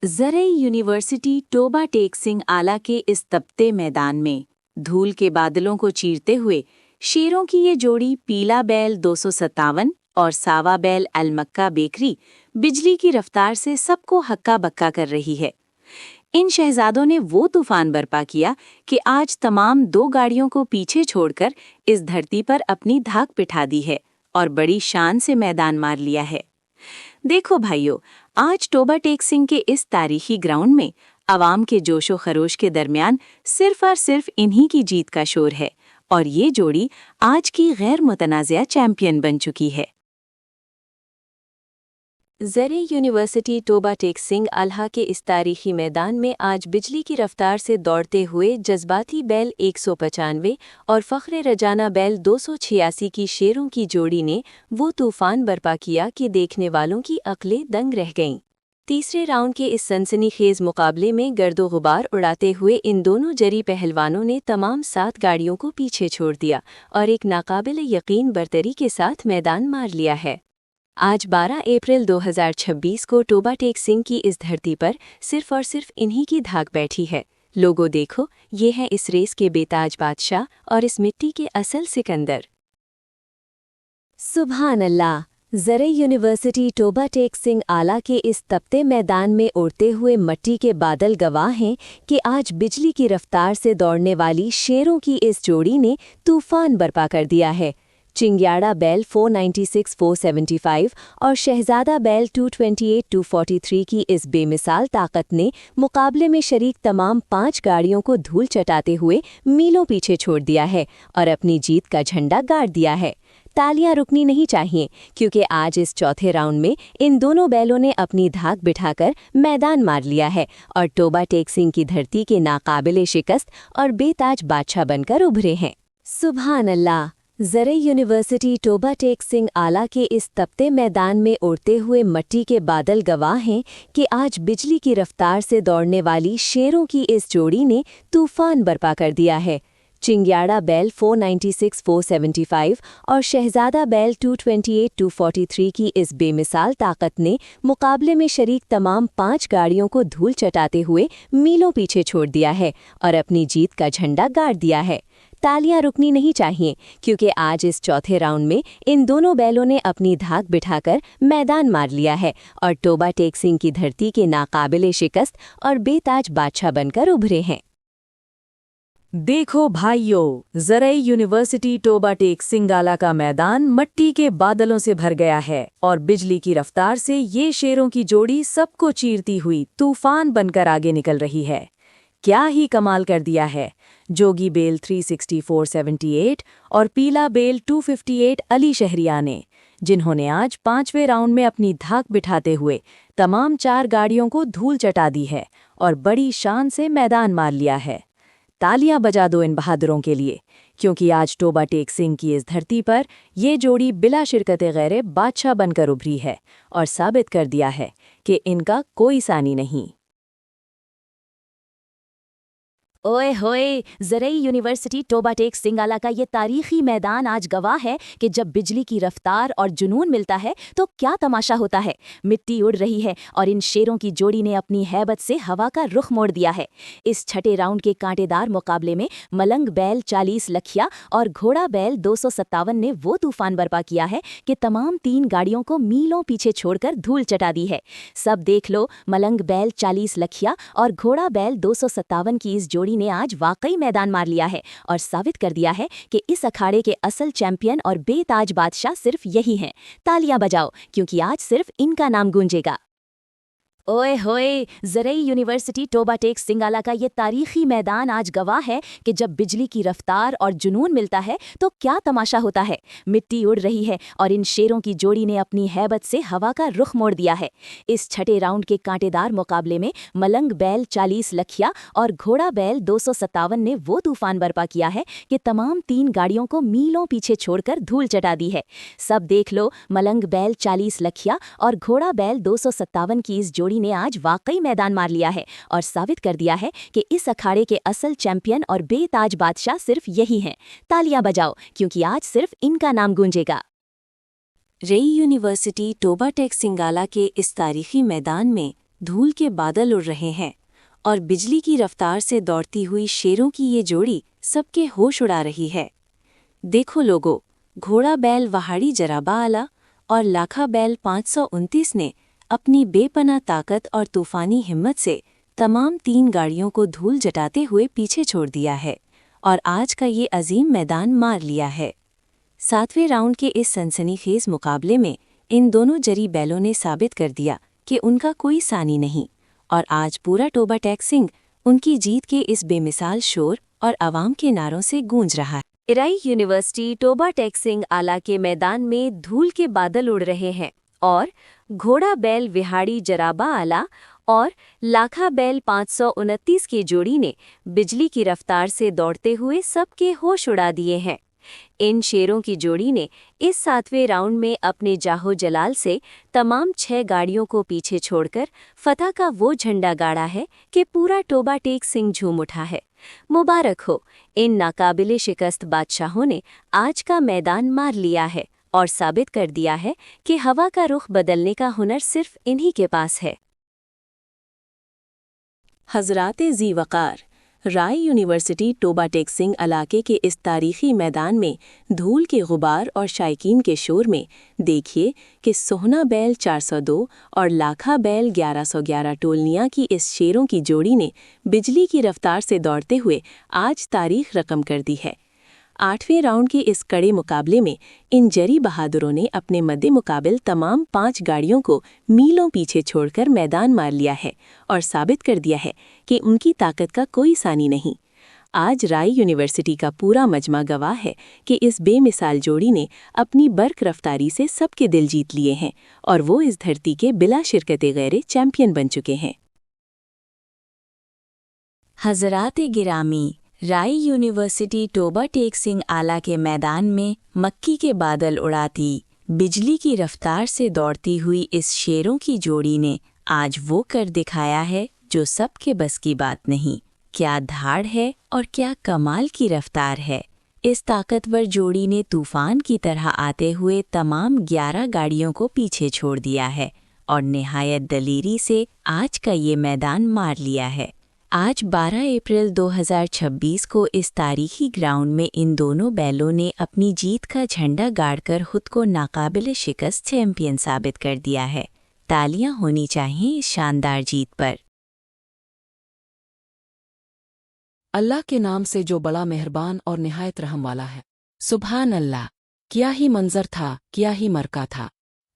ज़रई university Toba Tek Singh आला के इस तपते मैदान में धूल के बादलों को चीरते हुए शेरों की ये जोड़ी पीला बैल 257 और सावा बैल अलमक्का बेकरी बिजली की रफ्तार से सबको हक्का बक्का कर रही है। इन शहजादों ने वो तूफान बर्पा किया कि आज तमाम 2 गाड़ियों को पीछे छोड़कर इस धरती पर अपनी धाक बिठा दी है और बड़ी शान से मैदान मार लिया है। देखो भाइयों, आज टोबा टेक सिंह के इस तारीखी ग्राउंड में आवाम के जोशो खरोश के दरमियान सिर्फ और सिर्फ इन्हीं की जीत का शोर है और ये जोड़ी आज की गैर मुतनाज़िया चैंपियन बन चुकी है। ज़रई यूनिवर्सिटी टोबा टेक सिंह आला के इस तारीखी मैदान में आज बिजली की रफ्तार से दौड़ते हुए जज्बाती बैल 195 और फ़ख्र रजाना बैल 286 की शेरों की जोड़ी ने वो तूफान बर्पा किया कि देखने वालों की अक्लें दंग रह गईं। तीसरे राउंड के इस सनसनीखेज मुकाबले में गर्दो गुबार उड़ाते हुए इन दोनों जरी पहलवानों ने तमाम 7 गाड़ियों को पीछे छोड़ दिया और एक नाकाबिल यकीन बरतरी के साथ मैदान मार लिया है। आज 12 अप्रैल 2026 को टोबा टेक सिंह की इस धरती पर सिर्फ और सिर्फ इन्हीं की धाक बैठी है। लोगों देखो, ये है इस रेस के बेताज बादशाह और इस मिट्टी के असल सिकंदर। सुभान अल्लाह। ज़रई यूनिवर्सिटी टोबा टेक सिंह आला के इस तपते मैदान में उड़ते हुए मट्टी के बादल गवाह हैं कि आज बिजली की रफ्तार से दौड़ने वाली शेरों की इस जोड़ी ने तूफान बर्पा कर दिया है। चिंग्याड़ा बैल 496-475 और शहजादा बैल 228-243 की इस बेमिसाल ताकत ने मुकाबले में शरीक तमाम 5 गाड़ियों को धूल चटाते हुए मीलों पीछे छोड़ दिया है और अपनी जीत का झंडा गाड़ दिया है। तालियां रुकनी नहीं चाहिए क्योंकि आज इस चौथे राउंड में इन दोनों बैलों ने अपनी धाक बिठाकर मैदान मार लिया है और टोबा टेक सिंह की धरती के नाकाबिले शिकस्त और बेताज बादशाह बनकर उभरे हैं। सुभान अल्लाह। ज़रई यूनिवर्सिटी टोबा टेक सिंह आला के इस तपते मैदान में उड़ते हुए मट्टी के बादल गवाह हैं कि आज बिजली की रफ्तार से दौड़ने वाली शेरों की इस जोड़ी ने तूफान बर्पा कर दिया है। चिंग्याड़ा बैल 496-475 और शहजादा बैल 228-243 की इस बेमिसाल ताकत ने मुकाबले में शरीक तमाम 5 गाड़ियों को धूल चटाते हुए मीलों पीछे छोड़ दिया है और अपनी जीत का झंडा गाड़ दिया है। तालियां रुकनी नहीं चाहिए क्योंकि आज इस चौथे राउंड में इन दोनों बैलों ने अपनी धाक बिठाकर मैदान मार लिया है और टोबा टेक सिंह की धरती के नाकाबिले शिकस्त और बेताज बादशाह बनकर उभरे हैं। देखो भाइयों, ज़रई यूनिवर्सिटी टोबा टेक सिंह आला का मैदान मट्टी के बादलों से भर गया है और बिजली की रफ्तार से ये शेरों की जोड़ी सबको चीरती हुई तूफान बनकर आगे निकल रही है। क्या ही कमाल कर दिया है। जोगी बेल 364-78 और पीला बेल 258 अली शहरिया ने, जिन्होंने आज 5वें राउंड में अपनी धाक बिठाते हुए तमाम 4 गाड़ियों को धूल चटा दी है और बड़ी शान से मैदान मार लिया है। तालियां बजा दो इन बहादुरों के लिए क्योंकि आज टोबा टेक सिंह की इस धरती पर ये जोड़ी बिला शिरकत गैरे बादशाह बनकर उभरी है और साबित कर दिया है कि इनका कोई सानी नहीं। ओए होए, ज़रई यूनिवर्सिटी टोबा टेक सिंह आला का ये तारीखी मैदान आज गवाह है कि जब बिजली की रफ्तार और जुनून मिलता है तो क्या तमाशा होता है। मिट्टी उड़ रही है और इन शेरों की जोड़ी ने अपनी हैबत से हवा का रुख मोड़ दिया है। इस छठे राउंड के कांटेदार मुकाबले में मलंग बैल 40 लखिया और घोड़ा बैल 257 ने वो तूफान बर्पा किया है कि तमाम 3 गाड़ियों को मीलों पीछे छोड़कर धूल चटा दी है। सब देख लो, मलंग बैल 40 लखिया और घोड़ा बैल 257 की इस जोड़ी ने आज वाकई मैदान मार लिया है और साबित कर दिया है कि इस अखाड़े के असल चैंपियन और बेताज बादशाह सिर्फ यही हैं। तालियां बजाओ क्योंकि आज सिर्फ इनका नाम गूंजेगा। ओए होए, ज़रई यूनिवर्सिटी टोबा टेक सिंह आला का ये तारीखी मैदान आज गवाह है कि जब बिजली की रफ्तार और जुनून मिलता है तो क्या तमाशा होता है। मिट्टी उड़ रही है और इन शेरों की जोड़ी ने अपनी हैबत से हवा का रुख मोड़ दिया है। इस छठे राउंड के कांटेदार मुकाबले में मलंग बैल 40 लखिया और घोड़ा बैल 257 ने वो तूफान बर्पा किया है कि तमाम 3 गाड़ियों को मीलों पीछे छोड़कर धूल चटा दी है। सब देख लो, मलंग बैल 40 लखिया और घोड़ा बैल 257 की इस जोड़ी ने आज वाकई मैदान मार लिया है और साबित कर दिया है कि इस अखाड़े के असल चैंपियन और बेताज बादशाह सिर्फ यही हैं। तालियां बजाओ क्योंकि आज सिर्फ इनका नाम गूंजेगा। रई यूनिवर्सिटी टोबा टेक सिंह आला के इस तारीखी मैदान में धूल के बादल उड़ रहे हैं और बिजली की रफ्तार से दौड़ती हुई शेरों की ये जोड़ी सबके होश उड़ा रही है। देखो लोगो, घोड़ा बैल वहाड़ी जराबा आला और लाखा बैल 529 ने अपनी बेपनाह ताकत और तूफानी हिम्मत से तमाम 3 गाड़ियों को धूल जटाते हुए पीछे छोड़ दिया है और आज का ये अजीम मैदान मार लिया है। 7वें राउंड के इस सनसनीखेज मुकाबले में इन दोनों जरी बैलों ने साबित कर दिया कि उनका कोई सानी नहीं और आज पूरा टोबा टेक सिंह उनकी जीत के इस बेमिसाल शोर और आवाम के नारों से गूंज रहा है। इराई यूनिवर्सिटी टोबा टेक सिंह आला के मैदान में धूल के बादल उड़ रहे हैं और घोड़ा बैल विहाड़ी जराबा आला और लाखा बैल 529 की जोड़ी ने बिजली की रफ्तार से दौड़ते हुए सबके होश उड़ा दिए हैं। इन शेरों की जोड़ी ने इस 7वें राउंड में अपने जाहो जलाल से तमाम 6 गाड़ियों को पीछे छोड़कर फतह का वो झंडा गाड़ा है कि पूरा टोबा टेक सिंह झूम उठा है। मुबारक हो, इन नाकाबिले शिकस्त बादशाहों ने आज का मैदान मार लिया है और साबित कर दिया है कि हवा का रुख बदलने का हुनर सिर्फ इन्हीं के पास है। हज़रात ज़ी वक़ार, राय यूनिवर्सिटी टोबा टेक सिंह इलाके के इस तारीखी मैदान में धूल के गुबार और शायकीन के शोर में देखिए कि सोहना बैल 402 और लाखा बैल 1111 टोलनिया की इस शेरों की जोड़ी ने बिजली की रफ्तार से दौड़ते हुए आज तारीख रकम कर दी है। 8वें राउंड के इस कड़े मुकाबले में इन जरी बहादुरों ने अपने मद्दे मुकाबिल तमाम 5 गाड़ियों को मीलों पीछे छोड़कर मैदान मार लिया है और साबित कर दिया है कि उनकी ताकत का कोई सानी नहीं। आज राय यूनिवर्सिटी का पूरा मजमा गवाह है कि इस बेमिसाल जोड़ी ने अपनी बर्क रफ्तारी से सबके दिल जीत लिए हैं और वो इस धरती के बिला शिरकत गैरे चैंपियन बन चुके हैं। हज़रात गिरामी, राय यूनिवर्सिटी टोबा टेक सिंह आला के मैदान में मक्की के बादल उड़ाती बिजली की रफ्तार से दौड़ती हुई इस शेरों की जोड़ी ने आज वो कर दिखाया है जो सबके बस की बात नहीं। क्या धाड़ है और क्या कमाल की रफ्तार है। इस ताकतवर जोड़ी ने तूफान की तरह आते हुए तमाम 11 गाड़ियों को पीछे छोड़ दिया है और निहायत दलेरी से आज का ये मैदान मार लिया है। आज 12 अप्रैल 2026 को इस तारीखी ग्राउंड में इन दोनों बैलों ने अपनी जीत का झंडा गाड़कर खुद को नाकाबिल शिकस्त चैंपियन साबित कर दिया है। तालियां होनी चाहिए इस शानदार जीत पर। अल्लाह के नाम से जो बड़ा मेहरबान और निहायत रहम वाला है। सुभान अल्लाह, क्या ही मंजर था, क्या ही मरका था।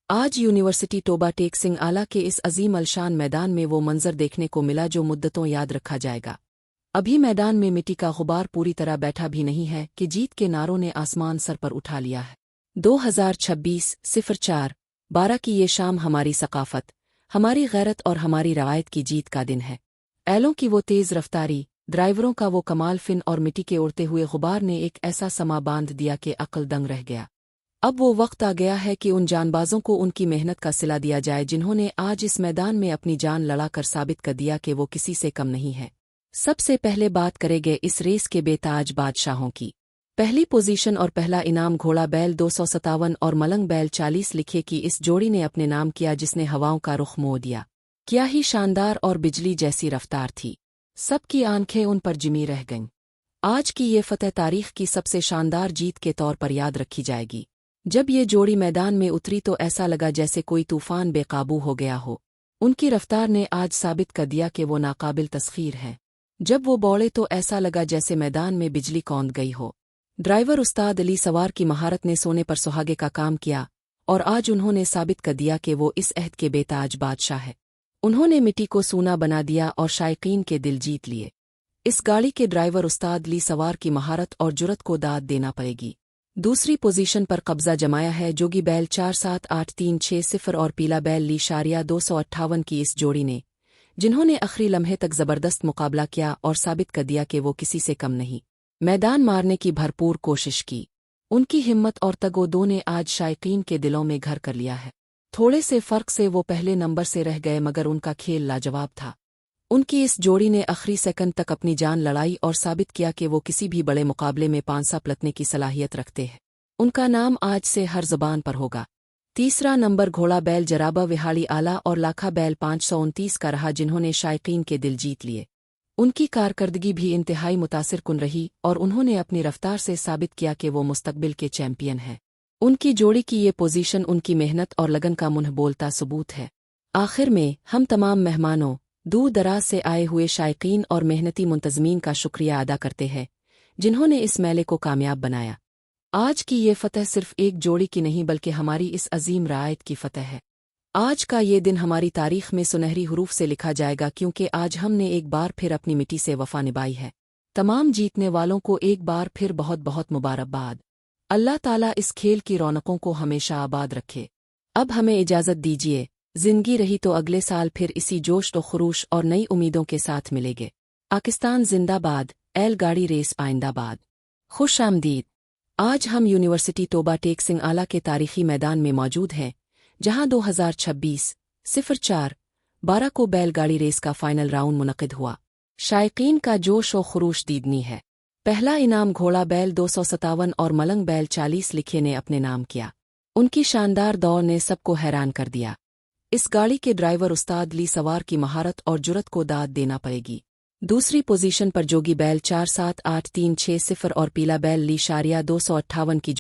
आज यूनिवर्सिटी टोबा टेक सिंह आला के इस अजीम अलशान मैदान में वो मंजर देखने को मिला जो मुद्दतों याद रखा जाएगा। अभी मैदान में मिट्टी का गुबार पूरी तरह बैठा भी नहीं है कि जीत के नारों ने आसमान सर पर उठा लिया है। 2026-04-12 की ये शाम हमारी सकाफत, हमारी गैरत और हमारी रवायत की जीत का दिन है। ऐलों की वो तेज़ रफ्तारी, ड्राइवरों का वो कमाल फिन और मिट्टी के उड़ते हुए गुबार ने एक ऐसा समा बांध दिया कि अक्ल दंग रह गया। अब वो वक्त आ गया है कि उन जानबाजों को उनकी मेहनत का सिला दिया जाए जिन्होंने आज इस मैदान में अपनी जान लड़ाकर साबित कर दिया कि वो किसी से कम नहीं है। सबसे पहले बात करेंगे इस रेस के बेताज बादशाहों की। पहली पोजीशन और पहला इनाम घोड़ा बैल 257 और मलंग बैल 40 लिखे की इस जोड़ी ने अपने नाम किया जिसने हवाओं का रुख मोड़ दिया। क्या ही शानदार और बिजली जैसी रफ्तार थी। सबकी आंखें उन पर जिमी रह गईं। आज की ये फतह तारीख की सबसे शानदार जीत के तौर पर याद रखी जाएगी। जब ये जोड़ी मैदान में उतरी तो ऐसा लगा जैसे कोई तूफान बेकाबू हो गया हो। उनकी रफ्तार ने आज साबित कर दिया कि वो नाकाबिल तस्खीर हैं। जब वो दौड़े तो ऐसा लगा जैसे मैदान में बिजली कौंध गई हो। ड्राइवर उस्ताद अली सवार की महारत ने सोने पर सुहागे का काम किया और आज उन्होंने साबित कर दिया कि वो इस अहद के बेताज बादशाह है। उन्होंने मिट्टी को सूना बना दिया और शायकीन के दिल जीत लिए। इस गाड़ी के ड्राइवर उस्ताद अली सवार की महारत और जुरत को दाद देना पड़ेगी। दूसरी पोजीशन पर कब्जा जमाया है जोगी बैल 47836 और पीला बैल ली शारिया 258 की इस जोड़ी ने, जिन्होंने आखिरी लम्हे तक जबरदस्त मुकाबला किया और साबित कर दिया कि वो किसी से कम नहीं। मैदान मारने की भरपूर कोशिश की। उनकी हिम्मत और तगोदो ने आज शायकीन के दिलों में घर कर लिया है। थोड़े से फर्क से वो पहले नंबर से रह गए मगर उनका खेल लाजवाब था। उनकी इस जोड़ी ने आखिरी सेकंड तक अपनी जान लड़ाई और साबित किया कि वो किसी भी बड़े मुकाबले में पांसा पलटने की सलाहियत रखते हैं। उनका नाम आज से हर ज़बान पर होगा। तीसरा नंबर घोड़ा बैल जराबा विहाड़ी आला और लाखा बैल 529 का रहा, जिन्होंने शायकीन के दिल जीत लिए। उनकी कारकर्दगी भी इंतहाई मुतासिर कुन रही और उन्होंने अपनी रफ्तार से साबित किया कि वो मुस्तकबिल के चैंपियन हैं। उनकी जोड़ी की ये पोजीशन उनकी मेहनत और लगन का मुंह बोलता सबूत है। आखिर में हम तमाम मेहमानों, दूर दराज से आए हुए शायकीन और मेहनती मुंतज़मीन का शुक्रिया अदा करते हैं, जिन्होंने इस मेले को कामयाब बनाया। आज की ये फतह सिर्फ एक जोड़ी की नहीं बल्कि हमारी इस अजीम रायत की फतह है। आज का ये दिन हमारी तारीख में सुनहरी हुरूफ से लिखा जाएगा, क्योंकि आज हमने एक बार फिर अपनी मिट्टी से वफा निभाई है। तमाम जीतने वालों को एक बार फिर बहुत बहुत मुबारकबाद। अल्लाह ताला इस खेल की रौनकों को हमेशा आबाद रखे। अब हमें इजाज़त दीजिए, जिंदगी रही तो अगले साल फिर इसी जोश व खरूश और नई उम्मीदों के साथ मिलेंगे। पाकिस्तान जिंदाबाद, एल गाड़ी रेस आइंदाबाद। खुश आमदीद। आज हम यूनिवर्सिटी तोबा टेक सिंह आला के तारीखी मैदान में मौजूद हैं, जहां 2026-04-12 को बैलगाड़ी रेस का फाइनल राउंड मुनक़िद हुआ। शायकीन का जोश और खरूश दीदनी है। पहला इनाम घोड़ा बैल 257 और मलंग बैल 40 लिखे ने अपने नाम किया। उनकी शानदार दौड़ ने सबको हैरान कर दिया। इस गाड़ी के ड्राइवर उस्ताद ली सवार की महारत और जुरत को दाद देना पड़ेगी। दूसरी पोजीशन पर जोगी बैल 478360 और पीला बैल ली शारिया 258 की